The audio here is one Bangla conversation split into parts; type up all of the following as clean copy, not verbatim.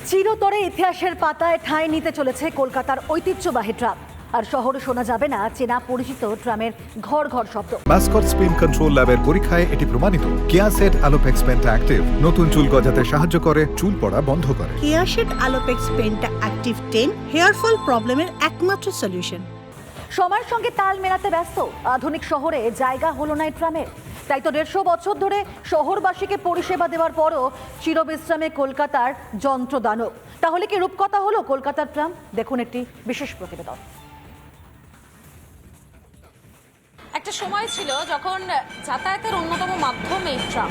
চিরতরে ইতিহাসের পাতায় ঠাঁই নিতে চলেছে কলকাতার ঐতিহ্যবাহী ট্রাম। আর শহরে শোনা যাবে না চেনা পরিচিত ট্রামের ঘর ঘর শব্দ। মাসকট স্পিন কন্ট্রোল ল্যাবের পরীক্ষায় এটি প্রমাণিত। কেয়াসেট আলোপেক্স পেন্টা অ্যাক্টিভ নতুন চুল গজাতে সাহায্য করে, চুল পড়া বন্ধ করে। Keya Seth Alopex penta active 10 hair fall প্রবলেমের একমাত্র সলিউশন। সময়ের সঙ্গে তাল মেলাতে ব্যস্ত আধুনিক শহরে জায়গা হলো না এই ট্রামের। তাই তো 150 বছর ধরে শহরবাসীকে পরিষেবা দেওয়ার পরও চিরবিশ্রামে কলকাতার যন্ত্রদানব। তাহলে কি রূপকথা হলো কলকাতার ট্রাম? দেখুন একটি বিশেষ প্রতিবেদন। একটা সময় ছিল যখন যাতায়াতের অন্যতম মাধ্যম এই ট্রাম।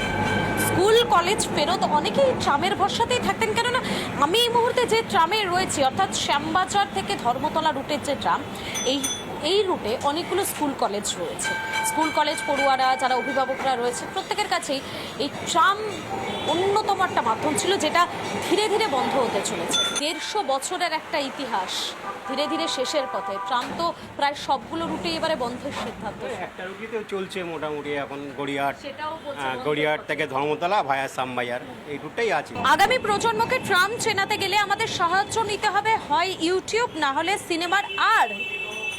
স্কুল কলেজ ফেরত অনেকেই ট্রামের ভরসাতেই থাকতেন। কেননা আমি এই মুহূর্তে যে ট্রামে রয়েছি, অর্থাৎ শ্যামবাজার থেকে ধর্মতলা রুটের যে ট্রাম, এই রুটে অনেকগুলো স্কুল কলেজ রয়েছে। স্কুল কলেজ পড়ুয়ারা, যারা অভিভাবকরা রয়েছে, প্রত্যেকের কাছেই এই ট্রাম অন্যতম একটা মাধ্যম ছিল, যেটা ধীরে ধীরে বন্ধ হতে চলেছে। 150 বছরের একটা ইতিহাস ধীরে ধীরে শেষের পথে। ট্রাম তো প্রায় সবগুলো রুটে এবারে বন্ধের সিদ্ধান্ত। একটা রুটিতেও চলছে মোটামুটি এখন গড়িয়াহাট, সেটাও গড়িয়াহাট থেকে ধর্মতলা ভায়া শ্যামবাজার, এই রুটটাই আছে। আগামী প্রজন্মকে ট্রাম চেনাতে গেলে আমাদের সাহায্য নিতে হবে, হয় ইউটিউব, না হলে সিনেমার, আর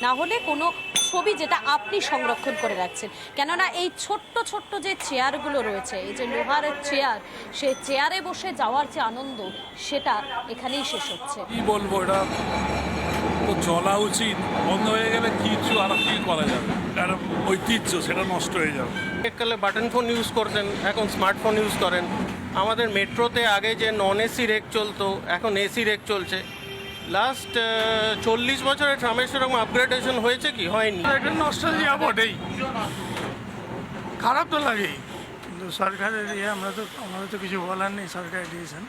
না হলে কোনো ছবি যেটা আপনি সংরক্ষণ করে রাখছেন। কেননা এই ছোট্ট ছোট্ট যে চেয়ারগুলো রয়েছে, এই যে লোহারের চেয়ার, সেই চেয়ারে বসে যাওয়ার যে আনন্দ, সেটা এখানেই শেষ হচ্ছে। কি বলবো, এটা তো চলা উচিত। বন্ধ হয়ে গেলে কিছু আর কি করা যাবে, আর ঐতিহ্য সেটা নষ্ট হয়ে যাবে। এককালে বাটন ফোন ইউজ করতেন, এখন স্মার্টফোন ইউজ করেন। আমাদের মেট্রোতে আগে যে নন এসি রেক চলতো, এখন এসি রেক চলছে। লাস্ট 40 বছরে ট্রামের সেরকম আপগ্রেডেশন হয়েছে কি? হয়নি। একটা নস্টালজিয়া বটেই, খারাপ তো লাগেই, কিন্তু সরকারের আমাদের তো কিছু বলার নেই। সরকারের ডিসিশন।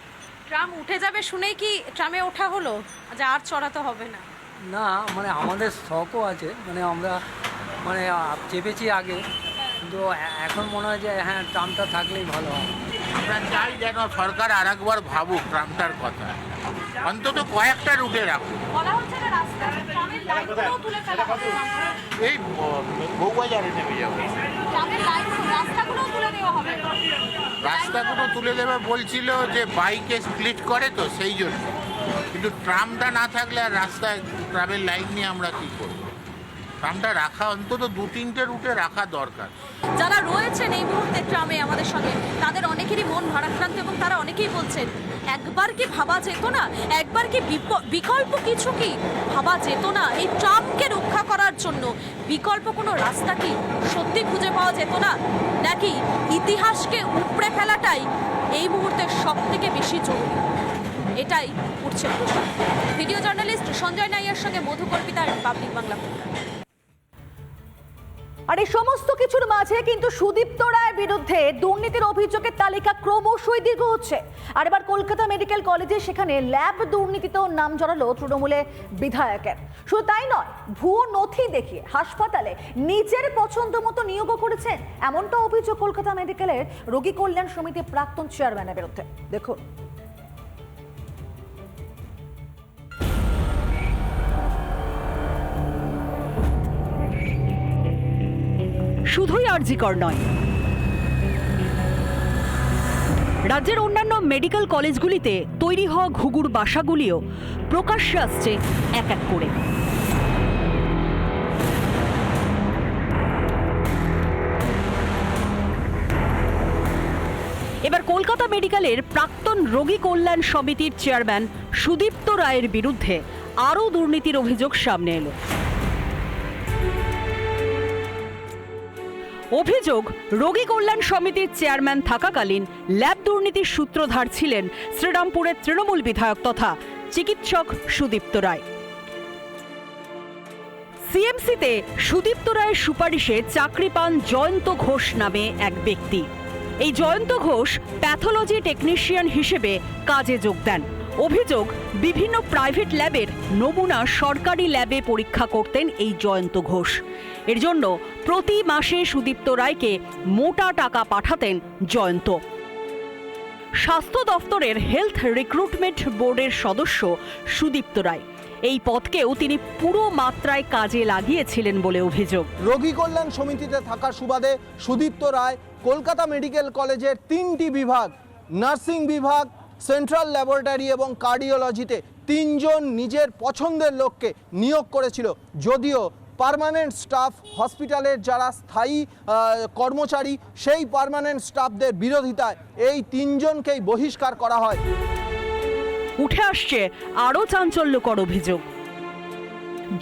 ট্রাম উঠে যাবে শুনেই কি ট্রামে ওঠা হলো যে আর চড়াতে হবে না? না, মানে আমাদের শখও আছে, মানে আমরা চেপেছি আগে, কিন্তু এখন মনে হয় যে হ্যাঁ, ট্রামটা থাকলেই ভালো হয়। আমরা চাই যেন সরকার আর একবার ভাবুক ট্রামটার কথা, অন্তত কয়েকটা রুটে রাখুক। বলা হচ্ছে না রাস্তা ট্রামের লাইনগুলো তুলে ফেলা হবে, এই বউবাজারে নেমে যাবো, ট্রামের লাইন রাস্তাগুলো তুলে দেওয়া হবে। রাস্তাগুলো তুলে দেবে বলছিল যে বাইকে স্প্লিট করে, তো সেই জন্য। কিন্তু ট্রামটা না থাকলে আর রাস্তায় ট্রামের লাইন নিয়ে আমরা কী করবো? ট্রামটা রাখা অন্তত 2-3টে রুটে রাখা দরকার। যারা রয়েছেন এই মুহূর্তে ট্রামে আমাদের সঙ্গে, তাদের অনেকেরই মন ভারাক্রান্ত এবং তারা অনেকেই বলছেন, একবার কি ভাবা যেত না, একবার কি বিকল্প কিছু কি ভাবা যেত না এই ট্রামকে রক্ষা করার জন্য? বিকল্প কোনো রাস্তা কি সত্যি খুঁজে পাওয়া যেত না, নাকি ইতিহাসকে উপড়ে ফেলাটাই এই মুহূর্তে সব থেকে বেশি জরুরি? এটাই উঠছে প্রশ্ন। ভিডিও জার্নালিস্ট সঞ্জয় নাইয়ার সঙ্গে মধুকল্পিতা, রিপাবলিক বাংলা। আর এই সমস্ত কিছুর মাঝে কিন্তু সুদীপ্ত রায়ের বিরুদ্ধে দুর্নীতির অভিযোগের তালিকা ক্রমশই দীর্ঘ হচ্ছে। আর এবার কলকাতা মেডিকেল কলেজে সেখানে ল্যাব দুর্নীতিতেও নাম জড়ালো তৃণমূলের বিধায়কের। শুধু তাই নয়, ভুয়ো নথি দেখিয়ে হাসপাতালে নিজের পছন্দ মতো নিয়োগও করেছেন, এমনটা অভিযোগ কলকাতা মেডিকেলের রোগী কল্যাণ সমিতির প্রাক্তন চেয়ারম্যানের বিরুদ্ধে। দেখুন। শুধুই আরজিকর নয়, রাজ্যের অন্যান্য মেডিকেল কলেজগুলিতে তৈরি হওয়া ঘুঘুর বাসাগুলিও প্রকাশ্যে আসছে এক এক করে। এবার কলকাতা মেডিকেলের প্রাক্তন রোগী কল্যাণ সমিতির চেয়ারম্যান সুদীপ্ত রায়ের বিরুদ্ধে আরও দুর্নীতির অভিযোগ সামনে এলো। অভিযোগ, রোগী কল্যাণ সমিতির চেয়ারম্যান থাকাকালীন ল্যাব দুর্নীতির সূত্রধার ছিলেন শ্রীরামপুরের তৃণমূল বিধায়ক তথা চিকিৎসক সুদীপ্ত রায়। সিএমসিতে সুদীপ্ত রায়ের সুপারিশে চাকরি পান জয়ন্ত ঘোষ নামে এক ব্যক্তি। এই জয়ন্ত ঘোষ প্যাথোলজি টেকনিশিয়ান হিসেবে কাজে যোগ দেন। অভিযোগ, বিভিন্ন প্রাইভেট ল্যাবের নমুনা সরকারি ল্যাবে পরীক্ষা করতেন এই জয়ন্ত ঘোষ। এর জন্য প্রতি মাসে সুদীপ্ত রায়কে মোটা টাকা পাঠাতেন জয়ন্ত। স্বাস্থ্য দফতরের হেলথ রিক্রুটমেন্ট বোর্ডের সদস্য সুদীপ্ত রায়। এই পদকেও তিনি পুরো মাত্রায় কাজে লাগিয়েছিলেন বলে অভিযোগ। রোগী কল্যাণ সমিতিতে থাকার সুবাদে সুদীপ্ত রায় কলকাতা মেডিকেল কলেজের 3টি বিভাগ, নার্সিং বিভাগ, সেন্ট্রাল ল্যাবরেটরি এবং কার্ডিওলজিতে 3 জন নিজের পছন্দের লোককে নিয়োগ করেছিল, যদিও পার্মানেন্ট স্টাফ হসপিটালের যারা স্থায়ী কর্মচারী সেই পার্মানেন্ট স্টাফদের বিরোধিতায় এই 3 জনকেই বহিষ্কার করা হয়। উঠে আসছে আরও চাঞ্চল্যকর অভিযোগ।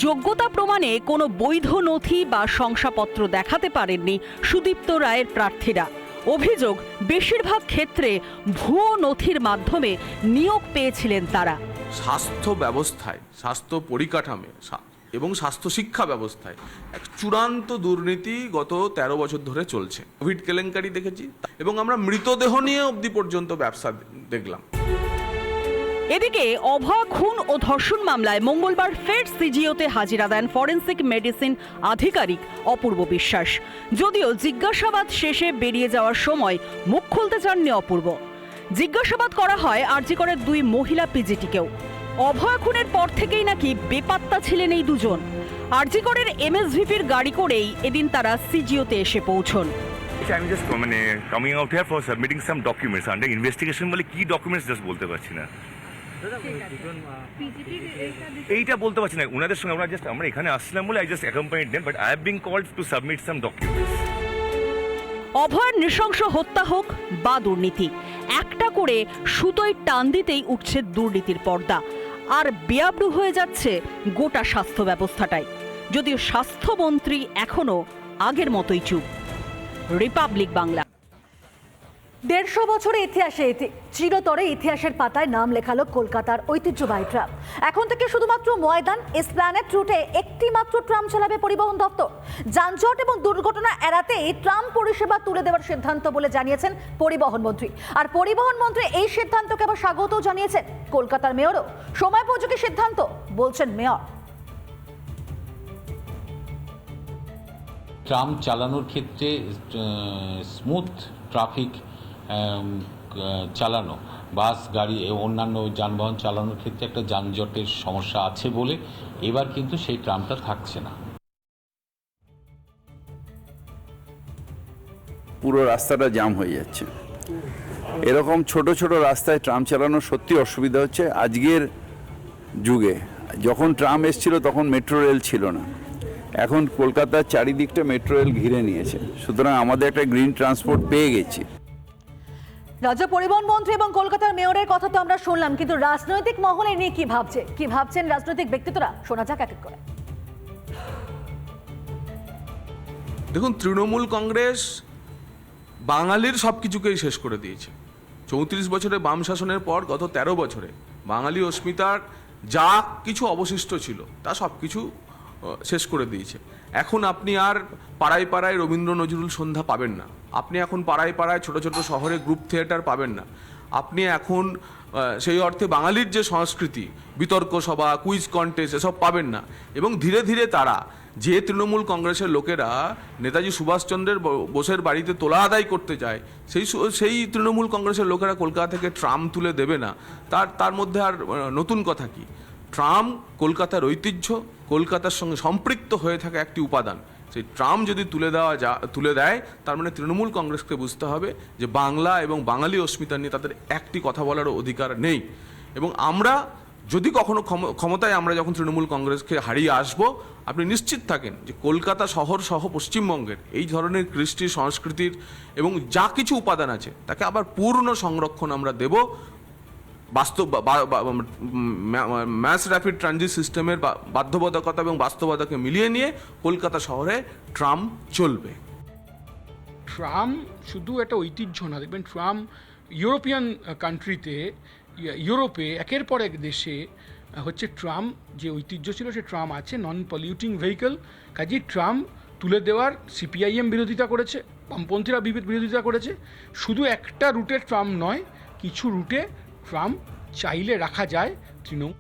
যোগ্যতা প্রমাণে কোনো বৈধ নথি বা শংসাপত্র দেখাতে পারেননি সুদীপ্ত রায়ের প্রার্থীরা। অভিযোগ, বেশিরভাগ ক্ষেত্রে ভুয়ো নথির মাধ্যমে নিয়োগ পেয়েছিলেন তারা। স্বাস্থ্য ব্যবস্থায়, স্বাস্থ্য পরিকাঠামে এবং স্বাস্থ্য শিক্ষা ব্যবস্থায় এক চূড়ান্ত দুর্নীতি গত 13 বছর ধরে চলছে। কোভিড কেলেঙ্কারি দেখেছি এবং আমরা মৃতদেহ নিয়ে অবধি পর্যন্ত ব্যবসা দেখলাম। এদিকে অভয়া খুন ও ধর্ষণ মামলায় মঙ্গলবার ফের সিজিওতে হাজিরা দেন ফরেন্সিক মেডিসিন আধিকারিক অপূর্ব বিশ্বাস। যদিও জিজ্ঞাসাবাদ শেষে বেরিয়ে যাওয়ার সময় মুখ খুলতে চাননি অপূর্ব। জিজ্ঞাসাবাদ করা হয় আরজি করের 2 মহিলা পিজিটিকেও। অভয়া খুনের পর থেকেই নাকি বেপাত্তা ছিলেন এই দুজন। আরজি করের এমএসভিপির গাড়ি করেই এদিন তারা সিজিওতে এসে পৌঁছন। আমি জাস্ট মানে coming out here for submitting some documents under investigation. বলে কি ডকুমেন্টস জাস্ট বলতে পারছি না, এইটা বলতে পারছি না ওনাদের সঙ্গে। আমরা এখানে আসছিলাম বলে I just accompanied them, but I have been called to submit some documents. অভয়ের নৃশংস হত্যা হোক বা দুর্নীতি, একটা করে সুতোয় টান দিতেই উঠছে দুর্নীতির পর্দা। আর বেআব্রু হয়ে যাচ্ছে গোটা স্বাস্থ্য ব্যবস্থাটাই, যদিও স্বাস্থ্যমন্ত্রী এখনো আগের মতোই চুপ। রিপাবলিক বাংলা। 150 বছরের ইতিহাসে চিরতরে ইতিহাসের পাতায় নাম লেখালো কলকাতার ঐতিহ্যবাহী ট্রাম। এখন থেকে শুধুমাত্র ময়দান এসপ্ল্যানেড রুটে একটি মাত্র ট্রাম চালাবে পরিবহন দপ্তর। যানজট এবং দুর্ঘটনা এড়াতে ট্রাম পরিষেবা তুলে দেওয়ার সিদ্ধান্ত বলে জানিয়েছেন পরিবহন মন্ত্রী। আর পরিবহন মন্ত্রী এই সিদ্ধান্তকে আবার স্বাগতও জানিয়েছেন কলকাতার মেয়রও। সময়োপযোগী সিদ্ধান্ত বলছেন মেয়র। ট্রাম চালানোর ক্ষেত্রে স্মুথ ট্রাফিক চালানো, বাস গাড়ি অন্যান্য যানবাহন চালানোর ক্ষেত্রে একটা যানজটের সমস্যা আছে বলে এবার কিন্তু সেই ট্রামটা থাকছে না। পুরো রাস্তাটা জ্যাম হয়ে যাচ্ছে। এরকম ছোট ছোট রাস্তায় ট্রাম চালানো সত্যি অসুবিধা হচ্ছে। আজকের যুগে যখন ট্রাম এসেছিল তখন মেট্রো রেল ছিল না, এখন কলকাতার চারিদিকটা মেট্রো রেল ঘিরে নিয়েছে। সুতরাং আমাদের একটা গ্রিন ট্রান্সপোর্ট পেয়ে গেছি। রাজ্য পরিবহন মন্ত্রী এবং কলকাতার মেয়রের কথা তো আমরা শুনলাম, কিন্তু রাজনৈতিক মহলে নিয়ে কি ভাবছেন রাজনৈতিক ব্যক্তিত্বরা, শোনা যাক এক এক করে। দেখুন, তৃণমূল কংগ্রেস বাঙালির সব কিছুকেই শেষ করে দিয়েছে। 34 বছরে বাম শাসনের পর গত 13 বছরে বাঙালি অস্মিতার যা কিছু অবশিষ্ট ছিল তা সব কিছু শেষ করে দিয়েছে। এখন আপনি আর পাড়ায় পাড়ায় রবীন্দ্র নজরুল সন্ধ্যা পাবেন না, আপনি এখন পাড়ায় পাড়ায় ছোট ছোট শহরে গ্রুপ থিয়েটার পাবেন না, আপনি এখন সেই অর্থে বাঙালির যে সংস্কৃতি, বিতর্ক সভা, কুইজ কন্টেস্ট এসব পাবেন না। এবং ধীরে ধীরে তারা, যে তৃণমূল কংগ্রেসের লোকেরা নেতাজি সুভাষচন্দ্রের বোসের বাড়িতে তোলা আদায় করতে যায়, সেই তৃণমূল কংগ্রেসের লোকেরা কলকাতা থেকে ট্রাম তুলে দেবে না। তার মধ্যে আর নতুন কথা কি? ট্রাম কলকাতার ঐতিহ্য, কলকাতার সঙ্গে সম্পৃক্ত হয়ে থাকা একটি উপাদান। সেই ট্রাম যদি তুলে দেয়, তার মানে তৃণমূল কংগ্রেসকে বুঝতে হবে যে বাংলা এবং বাঙালি অস্মিতা নিয়ে তাদের একটি কথা বলারও অধিকার নেই। এবং আমরা যদি কখনো ক্ষমতায় আমরা যখন তৃণমূল কংগ্রেসকে হারিয়ে আসব, আপনি নিশ্চিত থাকেন যে কলকাতা শহর সহ পশ্চিমবঙ্গের এই ধরনের কৃষ্টি সংস্কৃতির এবং যা কিছু উপাদান আছে তাকে আবার পূর্ণ সংরক্ষণ আমরা দেব। বাস্তব ম্যাস র্যাপিড ট্রানজিট সিস্টেমের বাধ্যবাধকতা এবং বাস্তবতাকে মিলিয়ে নিয়ে কলকাতা শহরে ট্রাম চলবে। ট্রাম শুধু একটা ঐতিহ্য না, দেখবেন ট্রাম ইউরোপিয়ান কান্ট্রিতে, ইউরোপে একের পর এক দেশে হচ্ছে ট্রাম যে ঐতিহ্য ছিল সে ট্রাম আছে, নন পলিউটিং ভেহিকল। কাজেই ট্রাম তুলে দেওয়ার সিপিআইএম বিরোধিতা করেছে, বামপন্থীরা বিরোধিতা করেছে। শুধু একটা রুটের ট্রাম নয়, কিছু রুটে ট্রাম চাইলে রাখা যায়। তৃণমূল